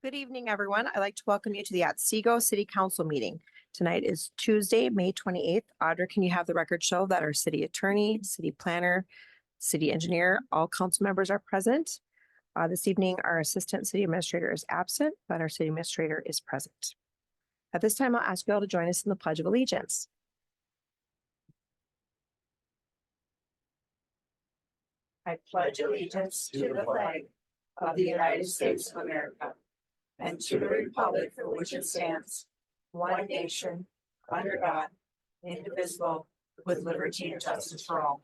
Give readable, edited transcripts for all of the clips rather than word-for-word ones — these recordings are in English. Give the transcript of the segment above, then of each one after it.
Good evening, everyone. I'd like to welcome you to the Otsego City Council meeting. Tonight is Tuesday, May 28th. Audra, can you have the record show that our city attorney, city planner, city engineer, all council members are present? This evening, our assistant city administrator is absent, but our city administrator is present. At this time, I'll ask you all to join us in the Pledge of Allegiance. I pledge allegiance to the flag of the United States of America and to the republic for which it stands, one nation, under God, indivisible, with liberty and justice for all.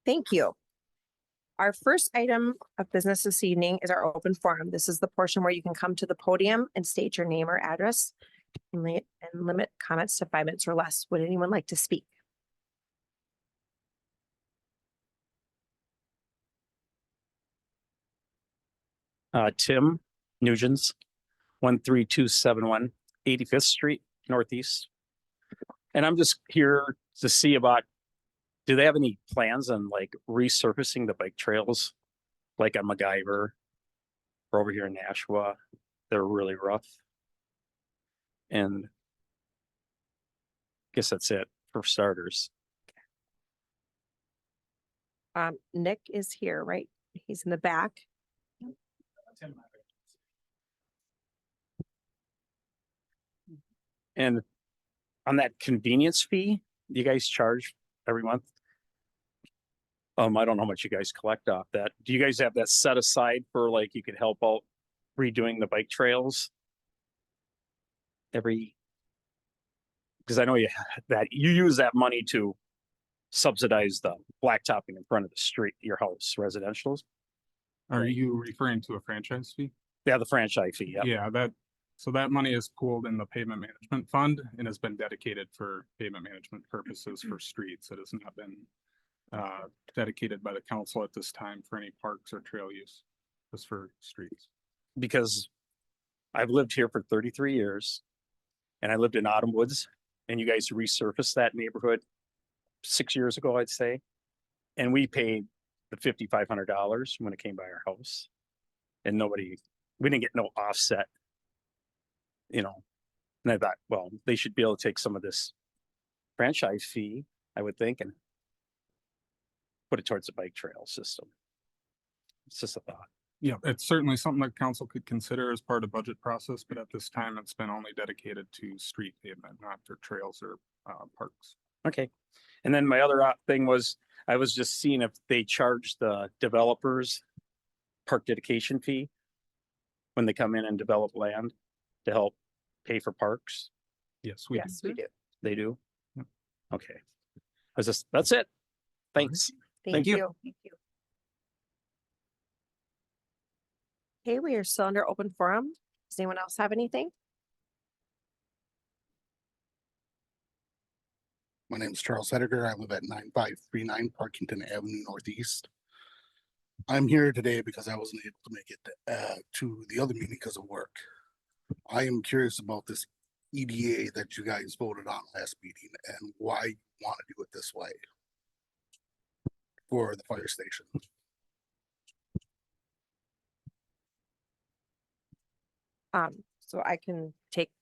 Thank you. Our first item of business this evening is our open forum. This is the portion where you can come to the podium and state your name or address and limit comments to 5 minutes or less. Would anyone like to speak? Tim Nugents, 13271 85th Street Northeast. And I'm just here to see about, do they have any plans on like resurfacing the bike trails? Like on MacGyver or over here in Nashua? They're really rough. And I guess that's it for starters. Nick is here, right? He's in the back. And on that convenience fee you guys charge every month, I don't know how much you guys collect off that. Do you guys have that set aside for like you could help out redoing the bike trails because I know you use that money to subsidize the blacktopping in front of the street, your house, residentials. Are you referring to a franchise fee? Yeah, the franchise fee. Yeah, that money is pooled in the pavement management fund and has been dedicated for pavement management purposes for streets. It has not been dedicated by the council at this time for any parks or trail use, just for streets. Because I've lived here for 33 years and I lived in Autumn Woods, and you guys resurfaced that neighborhood 6 years ago, I'd say. And we paid the $5,500 when it came by our house, and we didn't get no offset, and I thought, well, they should be able to take some of this franchise fee, I would think, and put it towards the bike trail system. It's just a thought. Yeah, it's certainly something that council could consider as part of budget process, but at this time it's been only dedicated to street pavement, not for trails or parks. Okay. And then my other thing was, I was just seeing if they charge the developers park dedication fee when they come in and develop land to help pay for parks. Yes, we do. They do? Yep. Okay. That's it. Thanks. Thank you. Thank you. Okay, we are still under open forum. Does anyone else have anything? My name is Charles Hediger. I live at 9539 Parkington Avenue Northeast. I'm here today because I wasn't able to make it to the other meeting because of work. I am curious about this EDA that you guys voted on last meeting and why you want to do it this way for the fire station. So I can take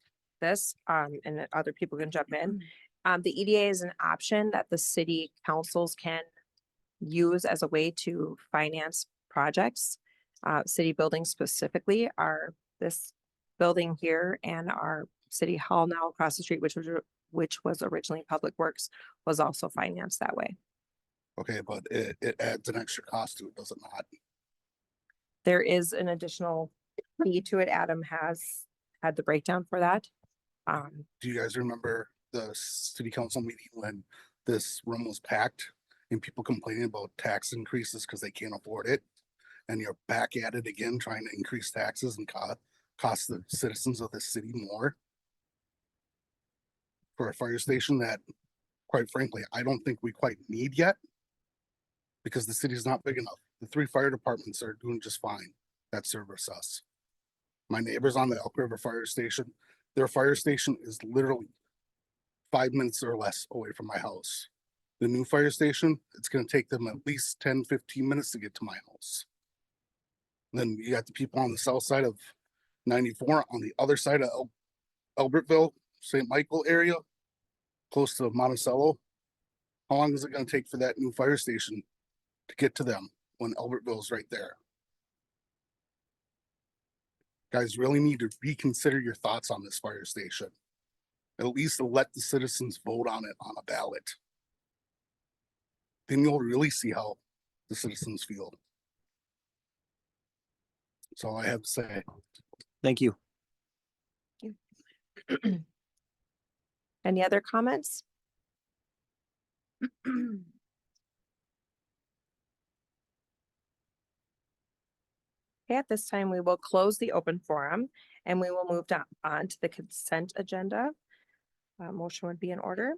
this and then other people can jump in. The EDA is an option that the city councils can use as a way to finance projects. City buildings specifically are this building here, and our city hall now across the street, which was originally Public Works, was also financed that way. Okay, but it adds an extra cost to it, does it not? There is an additional fee to it. Adam has had the breakdown for that. Do you guys remember the city council meeting when this room was packed and people complaining about tax increases because they can't afford it, and you're back at it again trying to increase taxes and cost the citizens of the city more for a fire station that, quite frankly, I don't think we quite need yet because the city is not big enough. The 3 fire departments are doing just fine that service us. My neighbors on the Elk River fire station, their fire station is literally 5 minutes or less away from my house. the new fire station, it's gonna take them at least 10-15 minutes to get to my house. Then you got the people on the south side of 94, on the other side of Albertville, St. Michael area, close to Monticello. How long is it gonna take for that new fire station to get to them when Albertville's right there? Guys really need to reconsider your thoughts on this fire station. At least let the citizens vote on it on a ballot. Then you'll really see how the citizens feel. That's all I have to say. Thank you. Any other comments? Okay, at this time, we will close the open forum and we will move on to the consent agenda. Motion would be in order.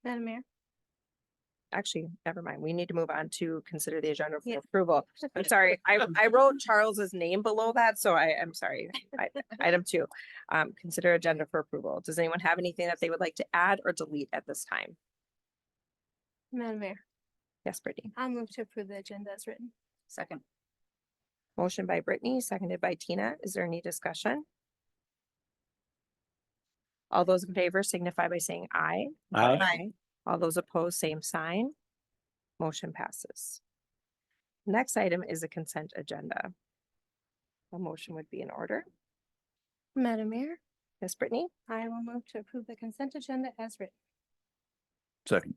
Madam Mayor. Actually, never mind. We need to move on to consider the agenda for approval. I'm sorry. I wrote Charles's name below that, so I'm sorry. Item 2, consider agenda for approval. Does anyone have anything that they would like to add or delete at this time? Madam Mayor, Yes, Brittany. I'll move to approve the agenda as written. Second. Motion by Brittany, seconded by Tina. Is there any discussion? All those in favor signify by saying aye. Aye. All those opposed, same sign. Motion passes. Next item is a consent agenda. A motion would be in order. Madam Mayor, Yes, Brittany. I will move to approve the consent agenda as written. Second.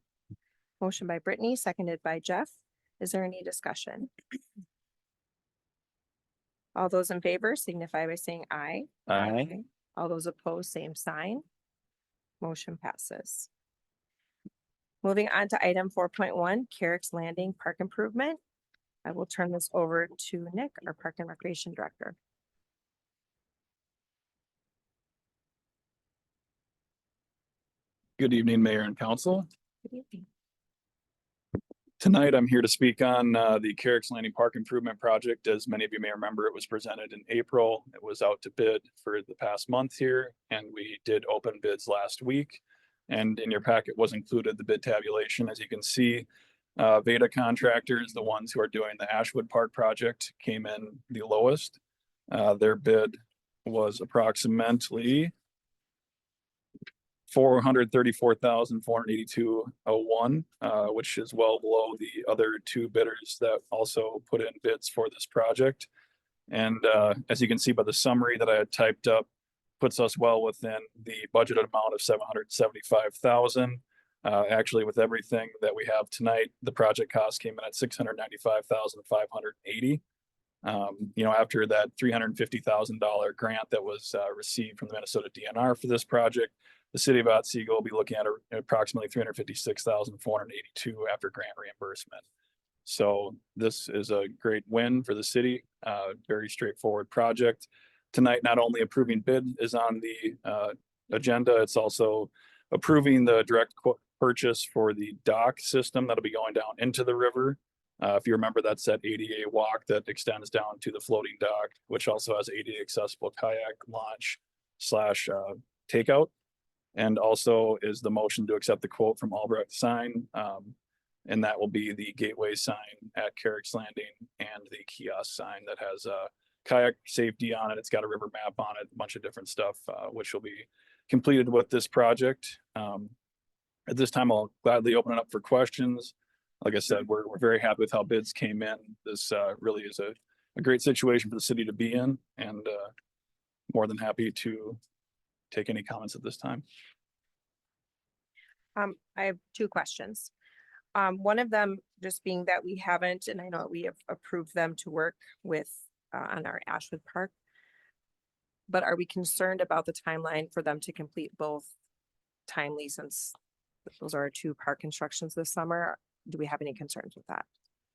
Motion by Brittany, seconded by Jeff. Is there any discussion? All those in favor signify by saying aye. Aye. All those opposed, same sign. Motion passes. Moving on to item 4.1, Carrick's Landing Park Improvement. I will turn this over to Nick, our Park and Recreation Director. Good evening, Mayor and Council. Good evening. Tonight, I'm here to speak on the Carrick's Landing Park Improvement Project. As many of you may remember, it was presented in April. It was out to bid for the past month here, and we did open bids last week. And in your packet was included the bid tabulation. As you can see, Veda Contractors, the ones who are doing the Ashwood Park project, came in the lowest. Their bid was approximately $434,482.01, which is well below the other two bidders that also put in bids for this project. And as you can see by the summary that I had typed up, puts us well within the budgeted amount of $775,000. Actually, with everything that we have tonight, the project cost came in at $695,580. After that $350,000 grant that was received from the Minnesota DNR for this project, the city of Otsego will be looking at approximately $356,482 after grant reimbursement. So this is a great win for the city. Very straightforward project. Tonight, not only approving bid is on the agenda, it's also approving the direct purchase for the dock system that'll be going down into the river. If you remember, that's that ADA walk that extends down to the floating dock, which also has ADA accessible kayak launch / takeout. And also is the motion to accept the quote from Albrecht Sign. And that will be the gateway sign at Carrick's Landing and the kiosk sign that has kayak safety on it. It's got a river map on it, a bunch of different stuff, which will be completed with this project. At this time, I'll gladly open it up for questions. Like I said, we're very happy with how bids came in. This really is a great situation for the city to be in, and more than happy to take any comments at this time. I have 2 questions. One of them just being that we haven't, and I know we have approved them to work with on our Ashwood Park. But are we concerned about the timeline for them to complete both timely, since those are our 2 park constructions this summer? Do we have any concerns with that?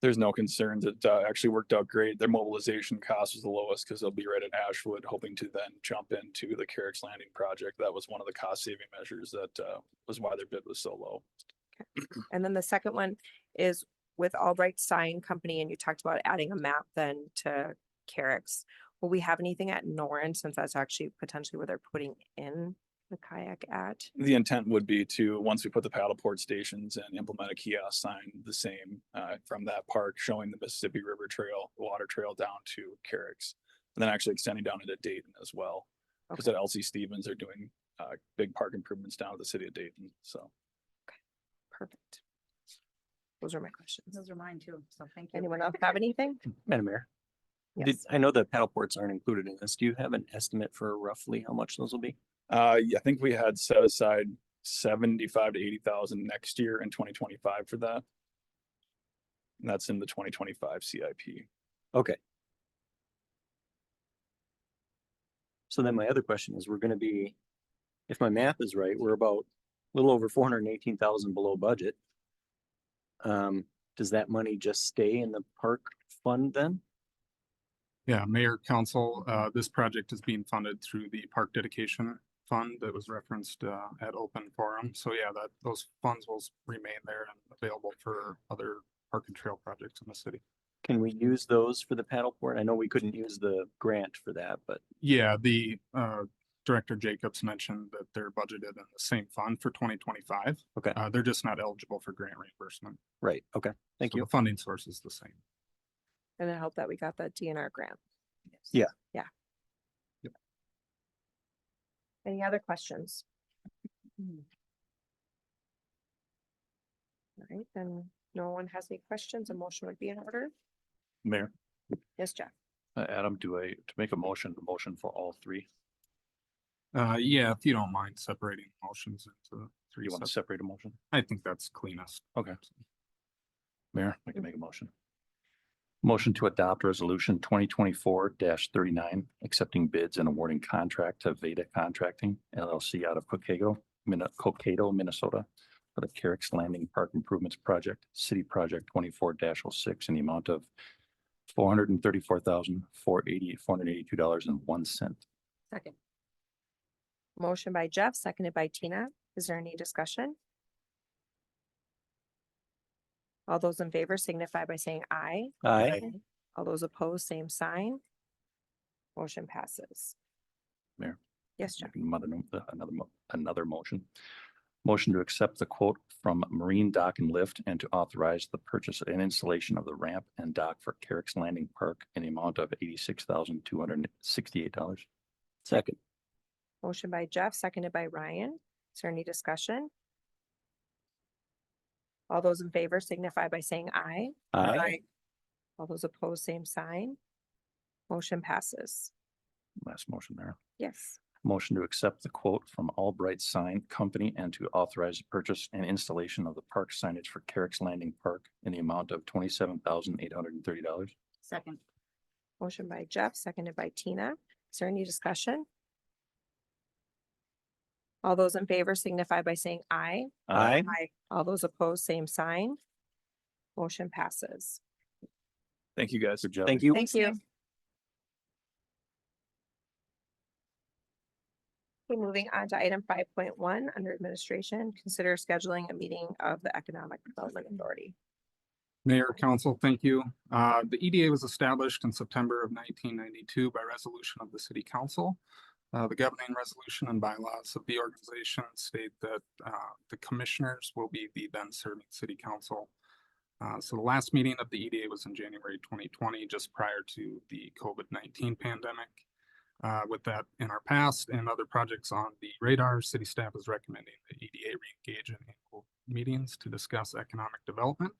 There's no concerns. It actually worked out great. Their mobilization cost was the lowest because they'll be right at Ashwood, hoping to then jump into the Carrick's Landing project. That was one of the cost saving measures that was why their bid was so low. And then the second one is with Albright Sign Company, and you talked about adding a map then to Carrick's. Will we have anything at Norrin, since that's actually potentially where they're putting in the kayak at? The intent would be to, once we put the paddleport stations and implement a kiosk sign, the same from that park, showing the Mississippi River Trail, the water trail down to Carrick's. And then actually extending down into Dayton as well. Because Okay. at LC Stevens, they're doing big park improvements down to the city of Dayton, so. Perfect. Those are my questions. Those are mine too, so thank you. Anyone else have anything? Madam Mayor, Yes. I know the paddle ports aren't included in this. Do you have an estimate for roughly how much those will be? Yeah, I think we had set aside 75 to 80,000 next year in 2025 for that. And that's in the 2025 CIP. Okay. So then my other question is, we're gonna be, if my math is right, we're about a little over 418,000 below budget. Does that money just stay in the park fund then? Yeah, Mayor, Council, this project is being funded through the Park Dedication Fund that was referenced at open forum. So yeah, those funds will remain there and available for other park and trail projects in the city. Can we use those for the paddle port? I know we couldn't use the grant for that, but Yeah, the Director Jacobs mentioned that they're budgeted in the same fund for 2025. Okay. They're just not eligible for grant reimbursement. right, okay, thank So you. The funding source is the same. And I hope that we got the DNR grant. Yeah. Yeah. Yep. Any other questions? All right, then no one has any questions. A motion would be in order. Mayor, Yes, Jeff. Adam, to make a motion for all three? Yeah, if you don't mind separating motions into three. You want to separate a motion? I think that's cleanest. Okay. Mayor, I can make a motion. Motion to adopt resolution 2024-39, accepting bids and awarding contract to Veda Contracting LLC out of Cokato, Minnesota for the Carrick's Landing Park Improvements Project, City Project 24-06 in the amount of $434,482.01. Second. Motion by Jeff, seconded by Tina. Is there any discussion? All those in favor signify by saying aye. Aye. All those opposed, same sign. Motion passes. Mayor. Yes, Jeff. Another motion. Motion to accept the quote from Marine Dock and Lift and to authorize the purchase and installation of the ramp and dock for Carrick's Landing Park in the amount of $86,268. Second. Motion by Jeff, seconded by Ryan. Is there any discussion? All those in favor signify by saying aye. Aye. All those opposed, same sign. Motion passes. Last motion, Mayor. Yes. Motion to accept the quote from Albright Sign Company and to authorize the purchase and installation of the park signage for Carrick's Landing Park in the amount of $27,830. Second. Motion by Jeff, seconded by Tina. Is there any discussion? All those in favor signify by saying aye. Aye. All those opposed, same sign. Motion passes. Thank you, guys. Good job. Thank you. Thank you. Okay, moving on to item 5.1 under administration, consider scheduling a meeting of the Economic Development Authority. Mayor, Council, thank you. The EDA was established in September of 1992 by resolution of the City Council. The governing resolution and bylaws of the organization state that the commissioners will be the then serving City Council. So the last meeting of the EDA was in January 2020, just prior to the COVID-19 pandemic. With that in our past and other projects on the radar, City staff is recommending the EDA re-engage in annual meetings to discuss economic development.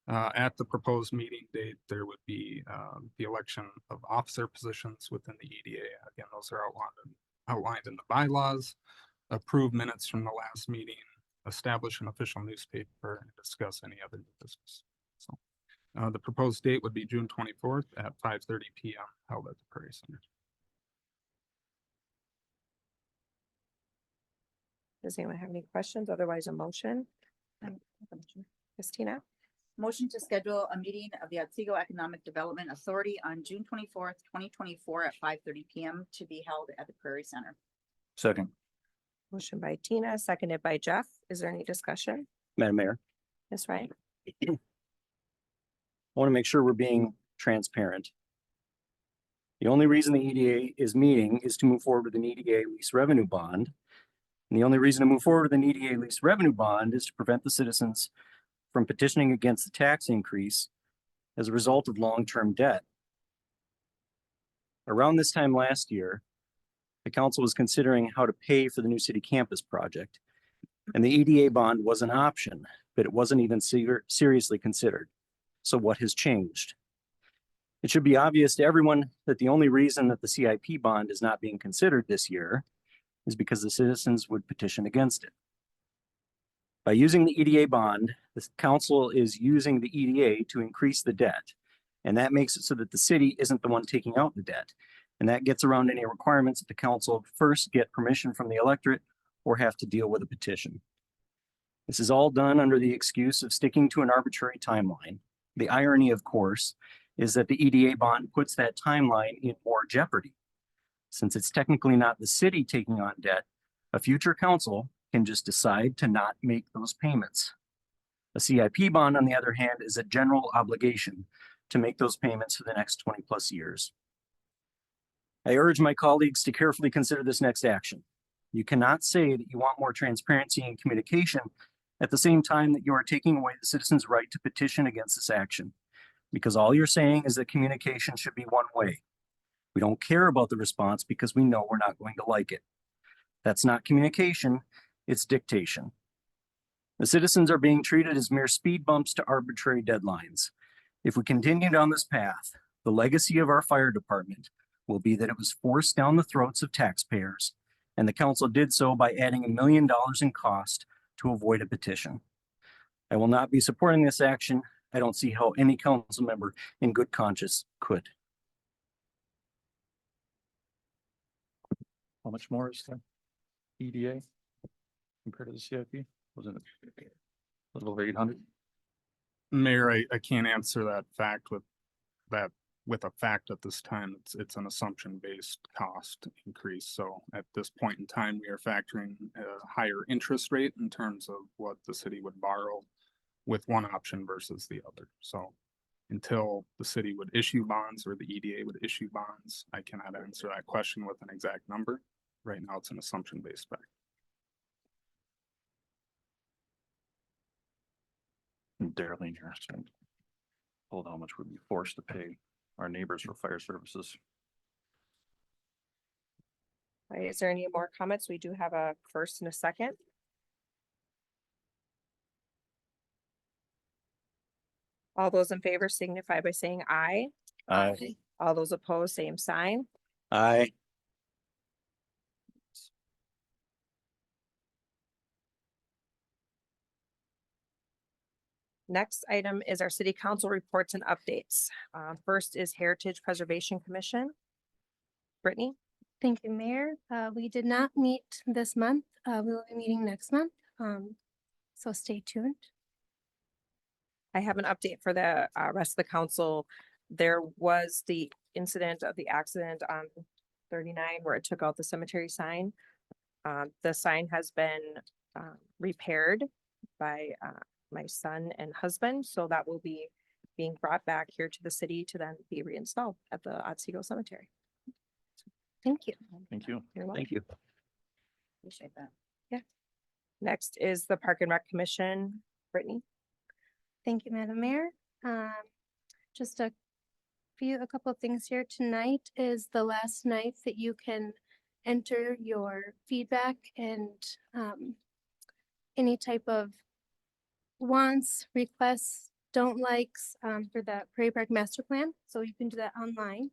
At the proposed meeting date, there would be the election of officer positions within the EDA. Again, those are outlined in the bylaws, approve minutes from the last meeting, establish an official newspaper, and discuss any other business. So the proposed date would be June 24th at 5:30 p.m. held at the Prairie Center. Does anyone have any questions? Otherwise, a motion? Christina? Motion to schedule a meeting of the Otsego Economic Development Authority on June 24th, 2024 at 5:30 p.m. to be held at the Prairie Center. Second. Motion by Tina, seconded by Jeff. Is there any discussion? Madam Mayor, Yes, right? I want to make sure we're being transparent. The only reason the EDA is meeting is to move forward with an EDA lease revenue bond. And the only reason to move forward with an EDA lease revenue bond is to prevent the citizens from petitioning against the tax increase as a result of long-term debt. Around this time last year, the council was considering how to pay for the new city campus project, and the EDA bond was an option, but it wasn't even seriously considered. So what has changed? It should be obvious to everyone that the only reason that the CIP bond is not being considered this year is because the citizens would petition against it. By using the EDA bond, the council is using the EDA to increase the debt. And that makes it so that the city isn't the one taking out the debt. And that gets around any requirements that the council first get permission from the electorate or have to deal with a petition. This is all done under the excuse of sticking to an arbitrary timeline. The irony, of course, is that the EDA bond puts that timeline in more jeopardy. Since it's technically not the city taking on debt, a future council can just decide to not make those payments. A CIP bond, on the other hand, is a general obligation to make those payments for the next 20 plus years. I urge my colleagues to carefully consider this next action. You cannot say that you want more transparency and communication at the same time that you are taking away the citizens' right to petition against this action, because all you're saying is that communication should be one way. We don't care about the response because we know we're not going to like it. That's not communication, it's dictation. The citizens are being treated as mere speed bumps to arbitrary deadlines. If we continue down this path, the legacy of our fire department will be that it was forced down the throats of taxpayers, and the council did so by adding $1 million in cost to avoid a petition. I will not be supporting this action. I don't see how any council member in good conscience could. How much more is the EDA compared to the CIP? Wasn't it a little over 800? Mayor, I can't answer that fact with a fact at this time. It's an assumption-based cost increase. So at this point in time, we are factoring a higher interest rate in terms of what the city would borrow with one option versus the other. So until the city would issue bonds or the EDA would issue bonds, I cannot answer that question with an exact number. Right now, it's an assumption-based fact. Darlene here. Hold on, how much would be forced to pay our neighbors for fire services? All right, is there any more comments? We do have a first and a second. All those in favor signify by saying aye. Aye. All those opposed, same sign. Aye. Next item is our city council reports and updates. First is Heritage Preservation Commission. Brittany? Thank you, Mayor. We did not meet this month. We will be meeting next month. So stay tuned. I have an update for the rest of the council. There was the incident of the accident on 39 where it took out the cemetery sign. The sign has been repaired by my son and husband, so that will be being brought back here to the city to then be reinstalled at the Otsego Cemetery. Thank you. Thank you. You're welcome. Thank you. Appreciate that. Next is the Park and Rec Commission. Brittany? Thank you, Madam Mayor. Just a couple of things here. Tonight is the last night that you can enter your feedback and any type of wants, requests, don't likes for the Prairie Park Master Plan. So you can do that online.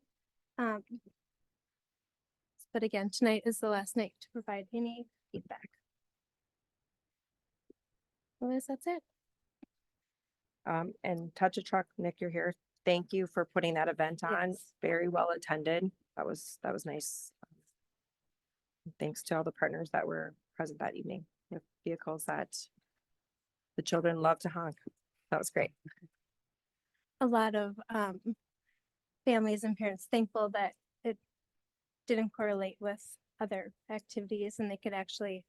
But again, tonight is the last night to provide any feedback. Otherwise, that's it. And Touch a Truck, Nick, you're here. Thank you for putting that event on. Yes. Very well attended. That was nice. Thanks to all the partners that were present that evening with vehicles that the children love to honk. That was great. A lot of families and parents thankful that it didn't correlate with other activities and they could actually,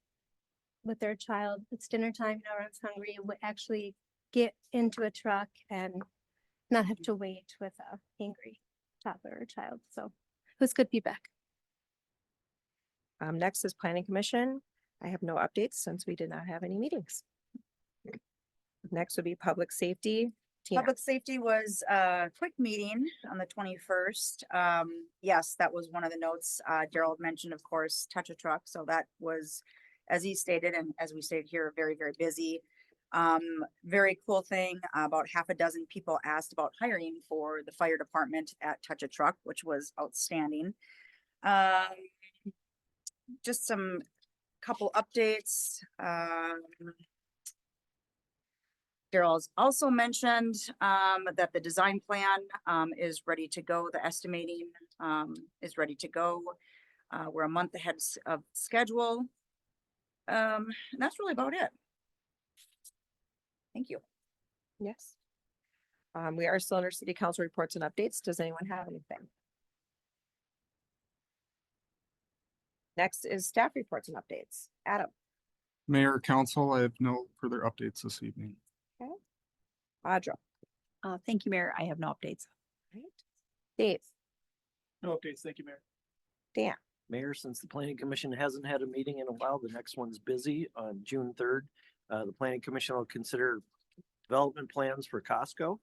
with their child, it's dinner time, now everyone's hungry, would actually get into a truck and not have to wait with a angry toddler or child. So it was good feedback. Next is Planning Commission. I have no updates since we did not have any meetings. Next would be public safety. Tina. Public safety was a quick meeting on the 21st. Yes, that was one of the notes. Daryl mentioned, of course, touch a truck. So that was, as he stated, and as we stated here, very, very busy. Very cool thing. About half a dozen people asked about hiring for the fire department at Touch a Truck, which was outstanding. Just some couple updates. Daryl's also mentioned that the design plan is ready to go. The estimating is ready to go. We're a month ahead of schedule. And that's really about it. Thank you. Yes. We are still under city council reports and updates. Does anyone have anything? Next is staff reports and updates. Adam. Mayor, council, I have no further updates this evening. Audra. Thank you, Mayor. I have no updates. Right. Dave. No updates. Thank you, Mayor. Dan. Mayor, since the planning commission hasn't had a meeting in a while, the next one's busy on June 3rd. The planning commission will consider development plans for Costco.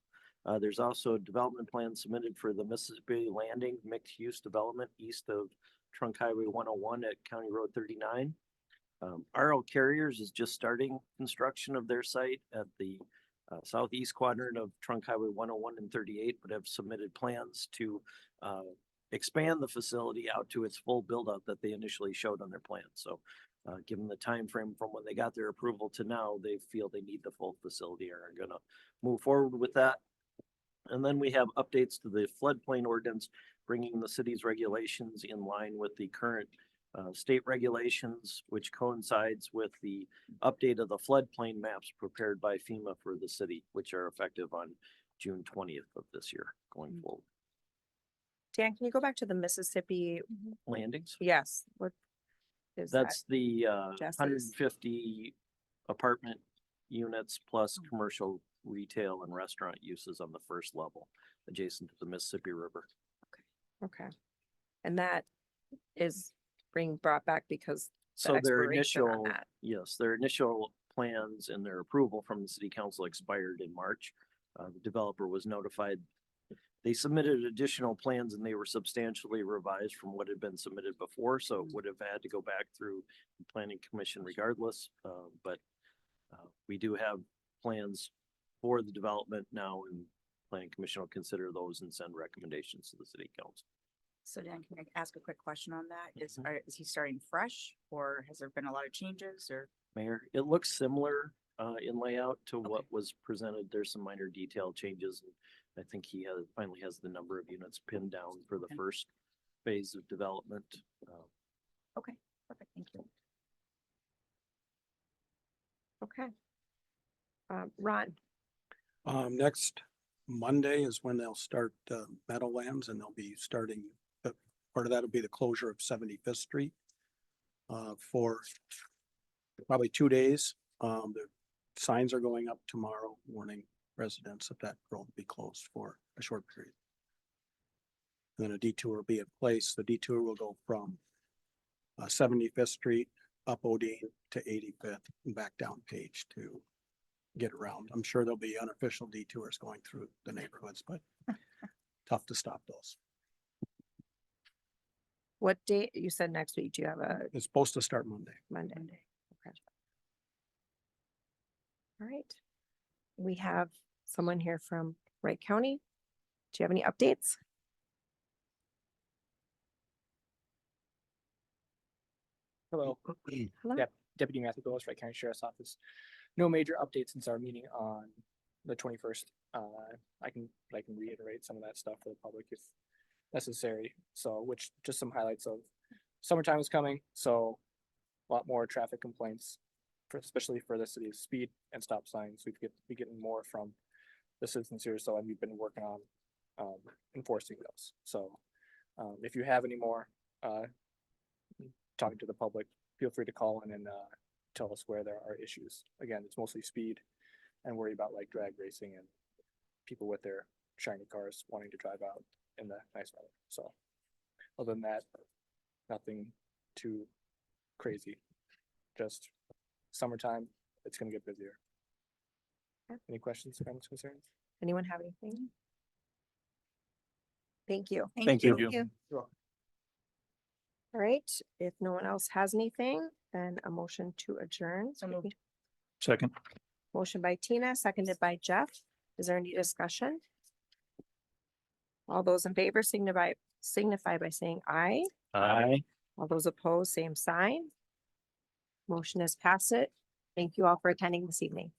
There's also a development plan submitted for the Mississippi Landing mixed use development east of Trunk Highway 101 at County Road 39. RL Carriers is just starting construction of their site at the southeast quadrant of Trunk Highway 101 and 38, but have submitted plans to expand the facility out to its full build out that they initially showed on their plan. So given the time frame from when they got their approval to now, they feel they need the full facility and are gonna move forward with that. And then we have updates to the floodplain ordinance, bringing the city's regulations in line with the current state regulations, which coincides with the update of the floodplain maps prepared by FEMA for the city, which are effective on June 20th of this year going forward. Dan, can you go back to the Mississippi? Landings. Yes. What is that? That's the Jesse's? 150 apartment units plus commercial retail and restaurant uses on the first level adjacent to the Mississippi River. Okay. And that is being brought back because the So their expiration on initial, that. yes, their initial plans and their approval from the city council expired in March. The developer was notified. They submitted additional plans and they were substantially revised from what had been submitted before, so it would have had to go back through the planning commission regardless. But we do have plans for the development now, and planning commission will consider those and send recommendations to the city council. So Dan, can I ask a quick question on that? Is he starting fresh or has there been a lot of changes or? Mayor, it looks similar in layout to what was presented. There's some minor detail changes. And I think he finally has the number of units pinned down for the first phase of development. Okay, perfect. Thank you. Okay. Ron. Next Monday is when they'll start Meadowlands, and they'll be starting, part of that will be the closure of 75th Street for probably 2 days. The signs are going up tomorrow, warning residents that that road will be closed for a short period. And then a detour will be in place. The detour will go from 75th Street up Odine to 85th and back down Page to get around. I'm sure there'll be unofficial detours going through the neighborhoods, but tough to stop those. What date? You said next week. Do you have a It's supposed to start Monday. Monday? Okay. All right. We have someone here from Wright County. Do you have any updates? Hello. Hello. Deputy Matthew Billis, Wright County Sheriff's Office. No major updates since our meeting on the 21st. I can reiterate some of that stuff for the public if necessary. So, which just some highlights of summertime is coming, so a lot more traffic complaints, especially for the city's speed and stop signs. We've be getting more from the citizens here, so and we've been working on enforcing those. So, if you have any more talking to the public, feel free to call in and tell us where there are issues. Again, it's mostly speed and worry about like drag racing and people with their shiny cars wanting to drive out in the nice weather. So other than that, nothing too crazy. just summertime, it's gonna get busier. Okay. Any questions, comments, concerns? Anyone have anything? Thank you. Thank you. Thank you. All right, if no one else has anything, then a motion to adjourn. So moved. Second. Motion by Tina, seconded by Jeff. Is there any discussion? All those in favor signify by saying aye. Aye. All those opposed, same sign. Motion is pass it. Thank you all for attending this evening.